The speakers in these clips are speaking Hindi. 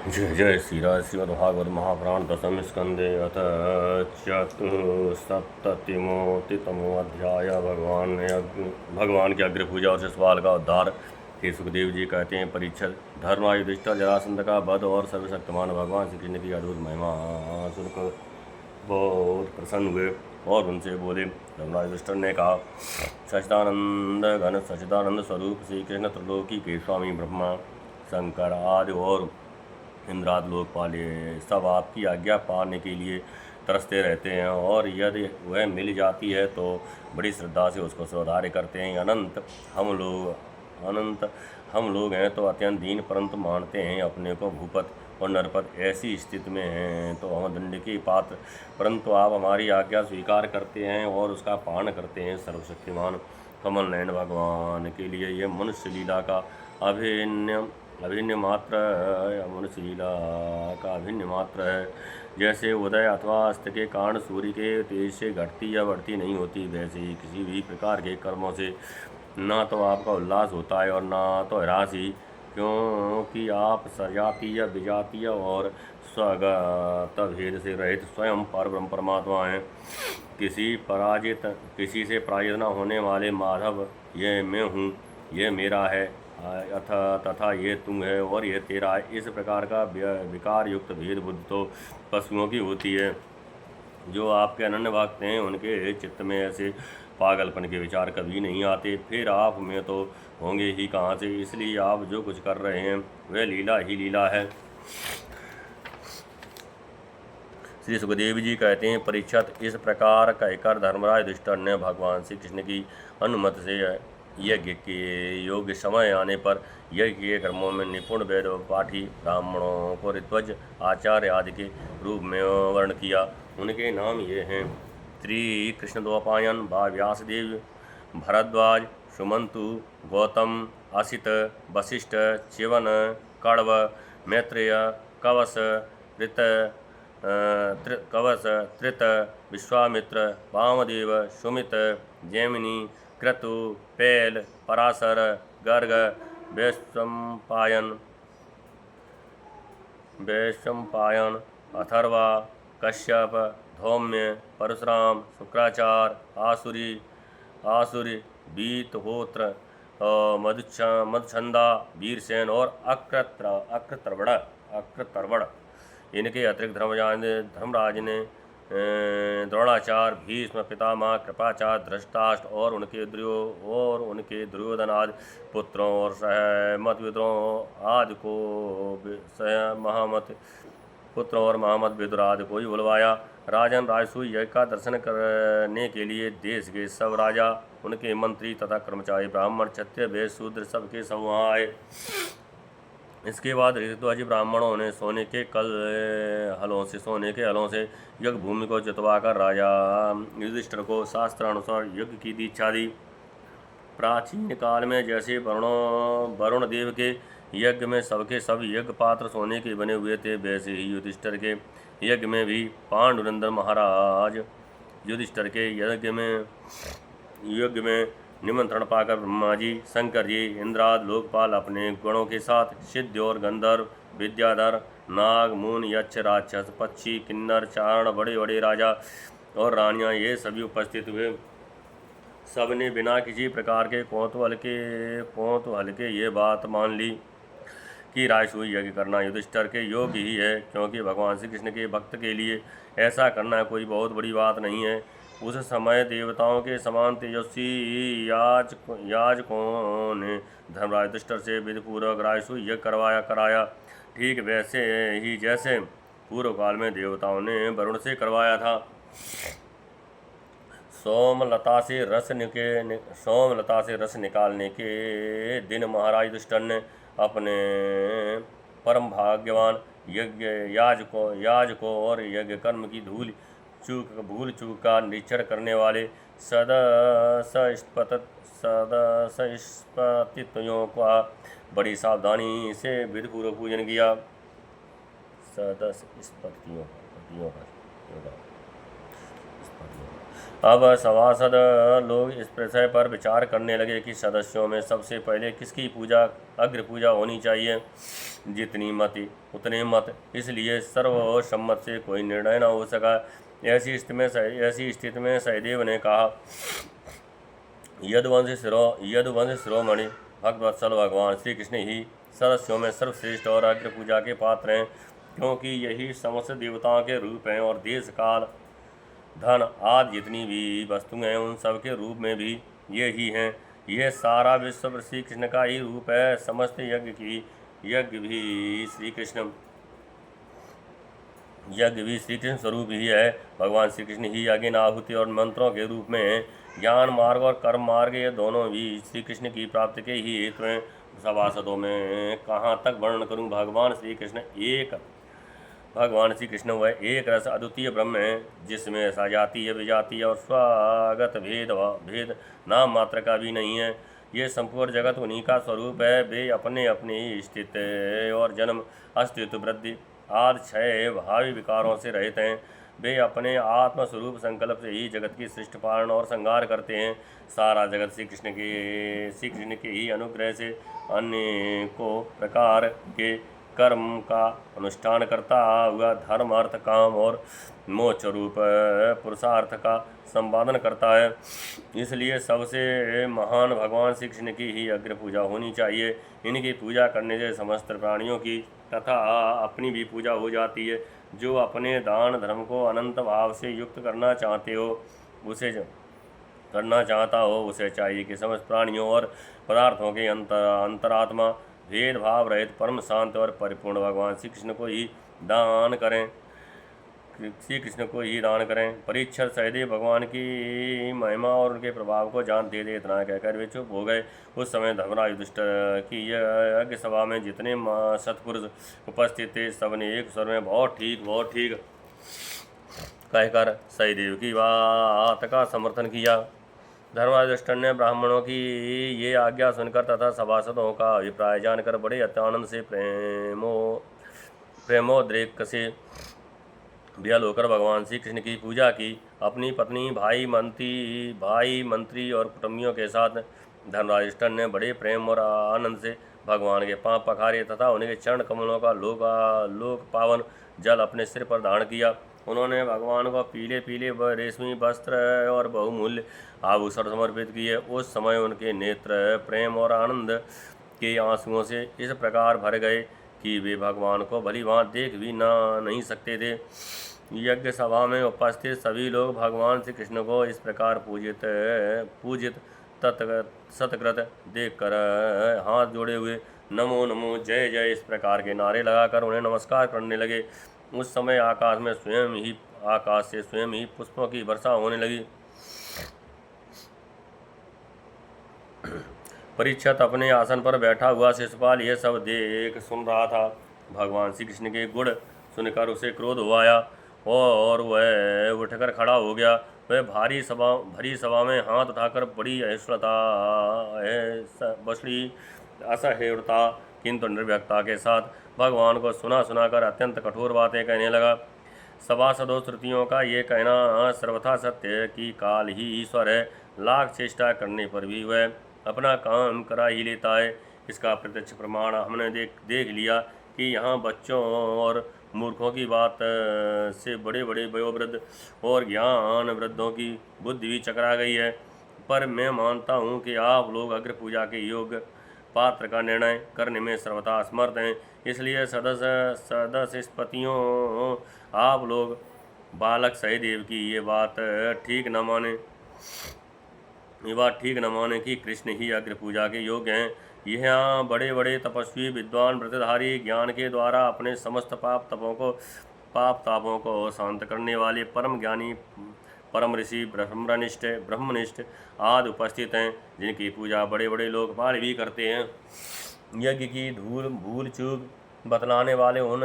जय जय श्रीराज श्रीमद्भागवत महापुराण दशम स्कंदे अथ चतुस्सप्ततिमोतितमो अध्याय। भगवान की अग्र पूजा और शिशुपाल का उद्धार। श्री सुखदेव जी कहते हैं, परीक्षित, धर्म युधिष्ठिर जरासंध का वध और सर्वशक्तिमान भगवान श्री कृष्ण की अद्भुत महिमा सुनकर बहुत प्रसन्न हुए और उनसे बोले। धर्मराज युधिष्ठिर ने कहा, सच्चिदानंद घन सच्चिदानंद स्वरूप श्री कृष्ण त्रिलोकी के स्वामी ब्रह्मा शंकर आदि और इंद्राद लोकपाल सब आपकी आज्ञा पाने के लिए तरसते रहते हैं, और यदि वह मिल जाती है तो बड़ी श्रद्धा से उसको स्वीकार करते हैं। अनंत हम लोग हैं तो अत्यंत दीन, परंतु मानते हैं अपने को भूपत और नरपत। ऐसी स्थिति में हैं तो हम दंड के पात्र, परंतु आप हमारी आज्ञा स्वीकार करते हैं और उसका पालन करते हैं। सर्वशक्तिमान कमल नयन भगवान के लिए यह मनुष्य लीला का अभिन्न मात्र मनुष्य लीला का अभिन्न मात्र है। जैसे उदय अथवा अस्त के कारण सूर्य के तेज से घटती या बढ़ती नहीं होती, वैसे ही किसी भी प्रकार के कर्मों से ना तो आपका उल्लास होता है और ना तो ह्रास ही, क्योंकि आप सजातीय विजातीय और स्वगत भेद से रहित स्वयं परब्रह्म परमात्मा हैं। किसी से पराजित न होने वाले माधव, ये मैं हूँ, यह मेरा है, तथा ये तुम है और यह तेरा है। इस प्रकार का विकार युक्त भेद बुद्धि तो पशुओं की होती है। जो आपके अनन्य भक्त हैं उनके चित्त में ऐसे पागलपन के विचार कभी नहीं आते। फिर आप में तो होंगे ही कहाँ से। इसलिए आप जो कुछ कर रहे हैं वह लीला ही लीला है। श्री सुखदेव जी कहते हैं, परीक्षित, इस प्रकार कहकर धर्मराज युधिष्ठिर ने भगवान श्री कृष्ण की अनुमति से यज्ञ के योग्य समय आने पर यज्ञ के कर्मों में निपुण वेद पाठी ब्राह्मणों को ऋत्वज आचार्य आदि के रूप में वर्ण किया। उनके नाम ये हैं, श्री कृष्णद्वैपायन, व्यासदेव, भरद्वाज, सुमंतु, गौतम, असित, वशिष्ठ, च्यवन, कण्व, मैत्रेय, कवस, त्रित, विश्वामित्र, वामदेव, सुमित, जैमिनी, क्रतु, पैल, पराशर, गर्ग, वैशंपायन, अथर्वा, कश्यप, धौम्य, परशुराम, शुक्राचार्य, आसुरी, बीतहोत्र, मधुछंदा, वीरसेन और अक्रतर्वण। इनके अतिरिक्त धर्मराज ने द्रोणाचार्य, भीष्म पितामह, कृपाचार्य, धृतराष्ट्र और उनके दुर्योधन आदि पुत्रों और सहमत विद्रोह आदि को महामत विदुर आदि को ही बुलवाया। राजन राजसूय यज्ञ का दर्शन करने के लिए देश के सब राजा, उनके मंत्री तथा कर्मचारी, ब्राह्मण, क्षत्रिय, वैश्य, शूद्र सबके सब वहाँ आए। इसके बाद ऋतुराजी ब्राह्मणों ने सोने के हलों से यज्ञ भूमि को जुतवाकर राजा युधिष्ठिर को शास्त्र अनुसार यज्ञ की दीक्षा दी। प्राचीन काल में जैसे वरुण देव के यज्ञ में सबके सब यज्ञ पात्र सोने के बने हुए थे, वैसे ही युधिष्ठिर के यज्ञ में भी पांडुनंदन महाराज युधिष्ठिर के यज्ञ में निमंत्रण पाकर ब्रह्मा जी, शंकर जी, इंद्राद लोकपाल अपने गुणों के साथ, सिद्ध और गंधर्व, विद्याधर, नाग, मून, यक्ष, राक्षस, पक्षी, किन्नर, चारण, बड़े बड़े राजा और रानियां, ये सभी उपस्थित हुए। सबने बिना किसी प्रकार के कौतूहल के ये बात मान ली कि राजसूय यज्ञ करना युधिष्ठिर के योग्य ही है, क्योंकि भगवान श्री कृष्ण के भक्त के लिए ऐसा करना कोई बहुत बड़ी बात नहीं है। उस समय देवताओं के समान तेजस्वी याजकों ने धर्मराज युधिष्ठिर से विधिपूर्वक राजसूय यज्ञ कराया, ठीक वैसे ही जैसे पूर्व काल में देवताओं ने वरुण से करवाया था। सोमलता से रस निकालने के दिन महाराज युधिष्ठिर ने अपने परम भाग्यवान याजकों और यज्ञ कर्म की भूल चूक का निरीक्षण करने वाले सदस्पतियों का बड़ी सावधानी से विधिपूर्वक पूजन किया। अब सभासद लोग इस विषय पर विचार करने लगे कि सदस्यों में सबसे पहले किसकी पूजा अग्र पूजा होनी चाहिए। जितनी मत उतने मत, इसलिए सर्वसम्मत से कोई निर्णय न हो सका। ऐसी स्थिति में सहदेव ने कहा, यदुवंश शिरोमणि भक्तवत्सल भगवान श्री कृष्ण ही सदस्यों में सर्वश्रेष्ठ और अग्र पूजा के पात्र हैं, क्योंकि यही समस्त देवताओं के रूप हैं और देश काल धन आदि जितनी भी वस्तुएं हैं उन सब के रूप में भी ये ही हैं। यह सारा विश्व श्री कृष्ण का ही रूप है। समस्त यज्ञ भी श्री कृष्ण स्वरूप ही है। भगवान श्री कृष्ण ही यज्ञ आहुति और मंत्रों के रूप में हैं। ज्ञान मार्ग और कर्म मार्ग ये दोनों भी श्री कृष्ण की प्राप्ति के ही हेतु हैं। सभासदों में कहाँ तक वर्णन करूं। भगवान श्री कृष्ण वह एक रस अद्वितीय ब्रह्म है, जिसमें सजातीय विजातीय और स्वागत भेद नाम मात्र का भी नहीं है। ये संपूर्ण जगत उन्हीं का स्वरूप है। वे अपने अपने स्थिति और जन्म, अस्तित्व, वृद्धि आदि क्षय भावी विकारों से रहित हैं। वे अपने आत्म स्वरूप संकल्प से ही जगत की सृष्टि पालन और संहार करते हैं। सारा जगत श्री कृष्ण के ही अनुग्रह से अनेकों प्रकार के कर्म का अनुष्ठान करता हुआ धर्म अर्थ काम और मोक्ष रूप पुरुषार्थ का संपादन करता है। इसलिए सबसे महान भगवान श्री कृष्ण की ही अग्र पूजा होनी चाहिए। इनकी पूजा करने से समस्त प्राणियों की तथा अपनी भी पूजा हो जाती है। जो अपने दान धर्म को अनंत भाव से युक्त करना चाहता हो उसे चाहिए कि समस्त प्राणियों और पदार्थों के अंतरात्मा भेदभाव रहित परम शांत और परिपूर्ण भगवान श्री कृष्ण को ही दान करें। परीक्षित सहदेव भगवान की महिमा और उनके प्रभाव को जानते थे। इतना कहकर वे चुप हो गए। उस समय धर्मराज युधिष्ठिर की यज्ञ सभा में जितने सत्पुरुष उपस्थित थे सबने एक स्वर में बहुत ठीक कहकर सहदेव की बात का समर्थन किया। धर्मराज युधिष्ठिर ने ब्राह्मणों की ये आज्ञा सुनकर तथा सभासदों का अभिप्राय जानकर बड़े अत्यानंद से प्रेमोद्रेक से विहल होकर भगवान श्री कृष्ण की पूजा की। अपनी पत्नी, भाई मंत्री और कुटुंबियों के साथ धर्मराज युधिष्ठिर ने बड़े प्रेम और आनंद से भगवान के पांव पखारे तथा उनके चरण कमलों का लोक पावन जल अपने सिर पर धारण किया। उन्होंने भगवान को पीले रेशमी वस्त्र और बहुमूल्य आभूषण समर्पित किए। उस समय उनके नेत्र प्रेम और आनंद के आंसुओं से इस प्रकार भर गए कि वे भगवान को भली भांति देख भी नहीं सकते थे। यज्ञ सभा में उपस्थित सभी लोग भगवान श्री कृष्ण को इस प्रकार पूजित सतकृत देखकर हाथ जोड़े हुए नमो नमो जय जय इस प्रकार के नारे लगाकर उन्हें नमस्कार करने लगे। उस समय आकाश से स्वयं ही पुष्पों की वर्षा होने लगी। परीक्षित अपने आसन पर बैठा हुआ शिशुपाल यह सब देख सुन रहा था। भगवान श्री कृष्ण के गुण सुनकर उसे क्रोध हो आया और वह उठकर खड़ा हो गया। वह भरी सभा में हाथ उठाकर बड़ी असह्यता किंतु निर्भयता के साथ भगवान को सुनाकर अत्यंत कठोर बातें कहने लगा। सभासदों, श्रुतियों का ये कहना सर्वथा सत्य है कि काल ही ईश्वर है। लाख चेष्टा करने पर भी वह अपना काम करा ही लेता है। इसका प्रत्यक्ष प्रमाण हमने देख लिया कि यहाँ बच्चों और मूर्खों की बात से बड़े वयोवृद्ध और ज्ञान वृद्धों की बुद्धि भी चकरा गई है। पर मैं मानता हूँ कि आप लोग अग्र पूजा के योग्य पात्र का निर्णय करने में सर्वथा असमर्थ हैं। इसलिए सदस्यपतियों, आप लोग बालक सहदेव की ये बात ठीक न माने कि कृष्ण ही अग्र पूजा के योग्य हैं। यहाँ बड़े तपस्वी, विद्वान, व्रतधारी, ज्ञान के द्वारा अपने समस्त पाप तापों को शांत करने वाले परम ज्ञानी, परम ऋषि, ब्रह्मनिष्ठ आदि उपस्थित हैं, जिनकी पूजा बड़े लोकपाल भी करते हैं। यज्ञ की भूल चूक बतलाने वाले उन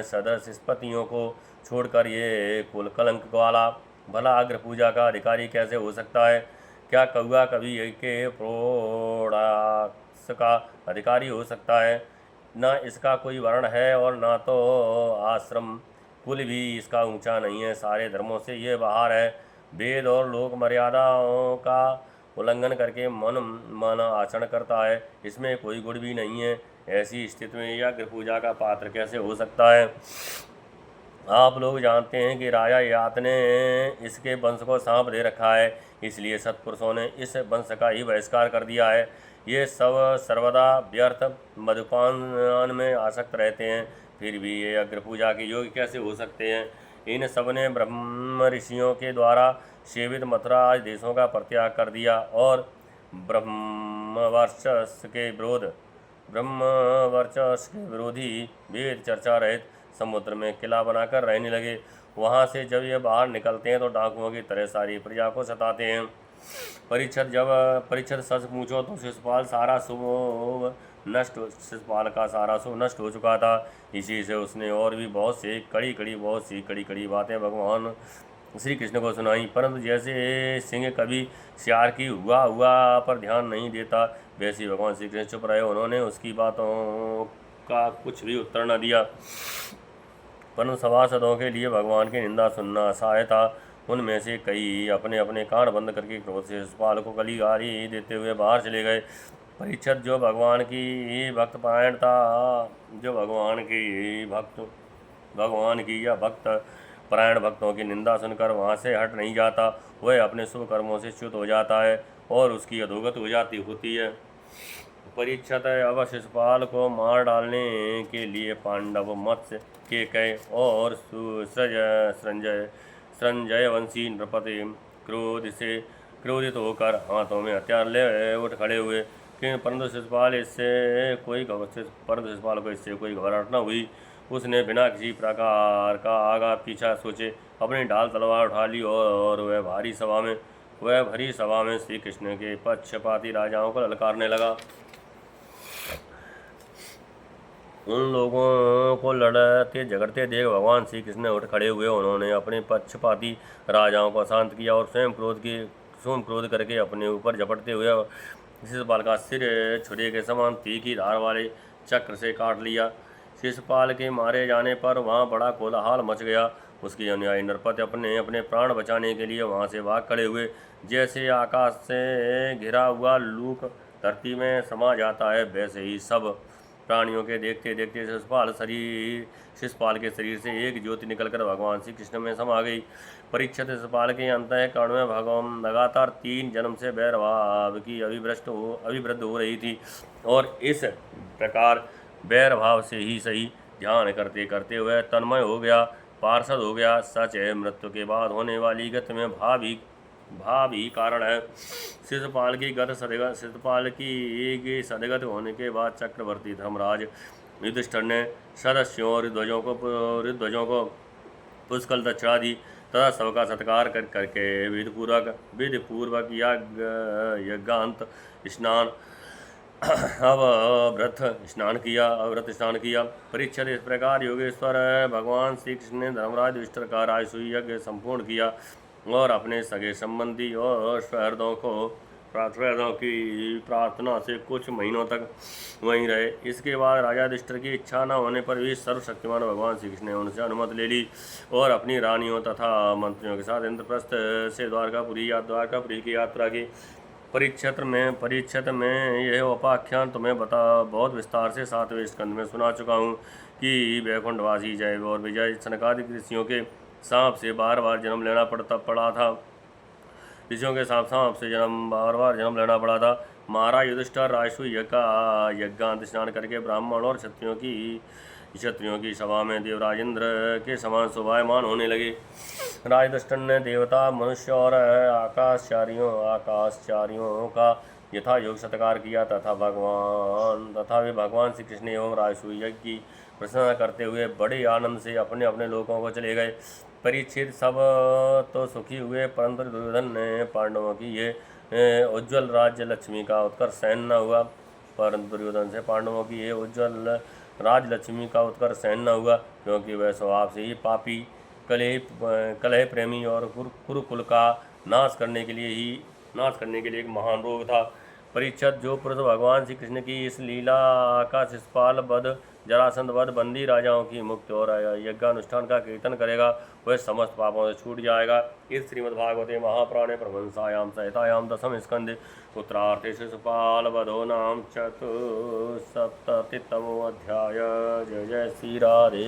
सदस्यपतियों को छोड़कर ये कुल कलंक वाला भला अग्र पूजा का अधिकारी कैसे हो सकता है? क्या कौआ कभी के प्रोडाक्स का अधिकारी हो सकता है? न इसका कोई वर्ण है और न तो आश्रम कुल भी इसका ऊंचा नहीं है। सारे धर्मों से ये बाहर है। वेद और लोक मर्यादाओं का उल्लंघन करके मन आचरण करता है, इसमें कोई गुण भी नहीं है। ऐसी स्थिति में यज्ञ पूजा का पात्र कैसे हो सकता है? आप लोग जानते हैं कि राजा यात ने इसके वंश को सांप दे रखा है, इसलिए सत्पुरुषों ने इस वंश का ही बहिष्कार कर दिया है। ये सब सर्वदा व्यर्थ मधुपान में आसक्त रहते हैं, फिर भी ये अग्र पूजा के योग्य कैसे हो सकते हैं? इन सब ने ब्रह्म ऋषियों के द्वारा सेवित मथुरा आदि देशों का परित्याग कर दिया और ब्रह्मवर्चस्व के विरोधी वेद चर्चा रहित समुद्र में किला बनाकर रहने लगे। वहाँ से जब ये बाहर निकलते हैं तो डाकुओं की तरह सारी प्रजा को सताते हैं। परीक्षित सच पूछो तो शिशुपाल का सारा शुभ नष्ट हो चुका था। इसी से उसने और भी बहुत सी कड़ी बातें भगवान श्री कृष्ण को सुनाई, परंतु जैसे सिंह कभी सियार की हुआ पर ध्यान नहीं देता, वैसे ही भगवान श्री कृष्ण चुप रहे। उन्होंने उसकी बातों का कुछ भी उत्तर न दिया, परंतु सभासदों के लिए भगवान की निंदा सुनना असह्य था। उनमें से कई अपने अपने कान बंद करके क्रोध से शिशुपाल को गाली देते हुए बाहर चले गए। परीक्षित जो भगवान की भक्त पारायण था, जो भगवान की या भक्त परायण भक्तों की निंदा सुनकर वहाँ से हट नहीं जाता, वह अपने शुभ कर्मों से च्युत हो जाता है और उसकी अधोगत हो जाती होती है। परीक्षित अब शिशुपाल को मार डालने के लिए पांडव, मत्स्य, केकय और संजय वंशी नृपति क्रोधित होकर हाथों में हथियार ले उठ खड़े हुए, परंतु शिशुपाल को इससे कोई घबराहट न हुई। उसने बिना किसी प्रकार का आगा पीछा सोचे अपनी ढाल तलवार उठा ली और वह भरी सभा में श्री कृष्ण के पक्षपाती राजाओं को ललकारने लगा। उन लोगों को लड़ते झगड़ते देख भगवान श्री कृष्ण उठ खड़े हुए। उन्होंने अपने पक्षपाती राजाओं को शांत किया और स्वयं क्रोध करके अपने ऊपर झपटते हुए शिशुपाल का सिर छुरे के समान तीखी धार वाले चक्र से काट लिया। शिशुपाल के मारे जाने पर वहाँ बड़ा कोलाहल मच गया। उसके अनुयायी नरपति अपने प्राण बचाने के लिए वहाँ से भाग खड़े हुए। जैसे आकाश से घिरा हुआ लूक धरती में समा जाता है, वैसे ही सब प्राणियों के देखते देखते शिशुपाल के शरीर से एक ज्योति निकलकर भगवान श्री कृष्ण में समा गई। परीक्षित शिशुपाल के अंतःकरण में भगवान लगातार 3 जन्म से वैर भाव की अभिवृद्ध हो रही थी और इस प्रकार वैर भाव से ही सही ध्यान करते करते वह तन्मय हो गया, पार्षद हो गया। सच है, मृत्यु के बाद होने वाली गति में भाव ही कारण है। शिशुपाल की सदगत होने के बाद चक्रवर्ती धर्मराज युधिष्ठिर ने सदस्यों और ऋध्वजों को पुष्कल दक्षिणा दी तथा सबका सत्कार करके विधिपूर्वक यज्ञांत स्नान अव्रत स्नान किया। परीक्षित इस प्रकार योगेश्वर भगवान श्री कृष्ण ने धर्मराज युधिष्ठिर का राजसूय यज्ञ संपूर्ण किया और अपने सगे संबंधी और सहृदयों की प्रार्थना से कुछ महीनों तक वहीं रहे। इसके बाद राजा युधिष्ठिर की इच्छा न होने पर भी सर्वशक्तिमान भगवान श्री कृष्ण ने उनसे अनुमति ले ली और अपनी रानियों तथा मंत्रियों के साथ इंद्रप्रस्थ से द्वारकापुरी की यात्रा की। परीक्षित में यह उपाख्यान तुम्हें बहुत विस्तार से 7वें स्कंद में सुना चुका हूँ कि वैकुंठवासी जय और विजय सनकादि ऋषियों के सांप से बार बार जन्म लेना पड़ा था। ऋषियों के सांप से बार बार जन्म लेना पड़ा था। महाराज युधिष्ठिर राजसूय यज्ञांत स्नान करके ब्राह्मण और क्षत्रियों की सभा में देवराज इंद्र के समान शोभायमान होने लगे। राज युधिष्ठिर ने देवता, मनुष्य और आकाशचारियों का यथा योग सत्कार किया तथा वे भगवान श्री कृष्ण एवं राजसूय यज्ञ की प्रशंसा करते हुए बड़े आनंद से अपने अपने लोकों को चले गए। परीक्षित सब तो सुखी हुए, परंतु दुर्योधन ने पांडवों की ये उज्ज्वल राज्य लक्ष्मी का उत्कर्ष सहन न हुआ। क्योंकि वह स्वभाव से ही पापी, कलह प्रेमी और कुरुकुल का नाश करने के लिए एक महान रोग था। परीक्षित जो पुरुष भगवान श्री कृष्ण की इस लीला का शिशुपाल वध जरासंध वध बंदी राजाओं की मुक्ति और यज्ञानुष्ठान का कीर्तन करेगा वह समस्त पापों से छूट जाएगा। इस श्रीमद्भागवते महापुराणे प्रभंसायां संहितायां दशम स्कंदे उत्तरार्थे शिशुपाल वधो नाम चतुस्सप्ततितमो अध्याय। जय जय श्री राधे।